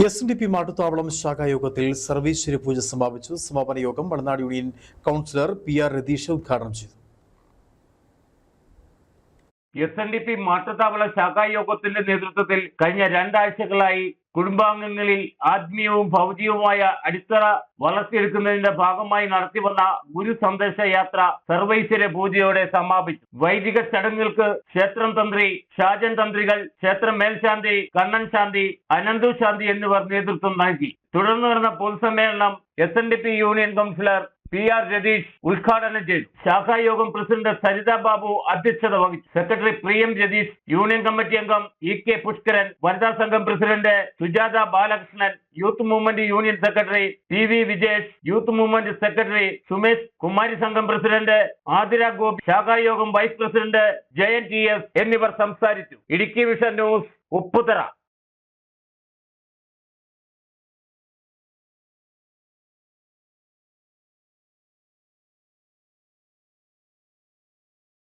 SNDP മാട്ടുത്താവളം ശാഖായോഗത്തിൽ സർവീശ്വരി പൂജ സമാപിച്ചു. സമാപന യോഗം മലനാട് യൂണിയൻ കൗൺസിലർ PR രതീഷ് ഉദ്ഘാടനം ചെയ്തു. SNDP മാട്ടുത്താവള ശാഖായോഗത്തിന്റെ നേതൃത്വത്തിൽ കഴിഞ്ഞ 2 ആഴ്ചകളായി കുടുംബാംഗങ്ങളിൽ ആത്മീയവും ഭൗതികവുമായ അടിത്തറ വളർത്തിയെടുക്കുന്നതിന്റെ ഭാഗമായി നടത്തിവന്ന ഗുരു സന്ദേശ യാത്ര സർവൈശ്വര്യ പൂജയോടെ സമാപിച്ചു. വൈദിക ചടങ്ങുകൾക്ക് ക്ഷേത്രം തന്ത്രി, ഷാജൻ തന്ത്രികൾ, ക്ഷേത്രം മേൽശാന്തി കണ്ണൻ ശാന്തി, അനന്തു ശാന്തി എന്നിവർ നേതൃത്വം നൽകി. തുടർന്ന് നടന്ന പൊതുസമ്മേളനം SNDP union councillor PR Ratheesh ഉദ്ഘാടനം ചെയ്തു. ശാഖായോഗം പ്രസിഡന്റ് സരിത ബാബു അധ്യക്ഷത വഹിച്ചു. Secretary Priyam Ratheesh, union committee അംഗം EK പുഷ്കരൻ, വനിതാ സംഘം president Sujatha Balakrishnan, youth movement union secretary TV Vijesh, youth movement secretary Sumesh, കുമാരി സംഘം പ്രസിഡന്റ് ആതിര ഗോപി, ശാഖായോഗം വൈസ് പ്രസിഡന്റ് ജയൻ TS എന്നിവർ സംസാരിച്ചു. Idukki vision news, Upputhara.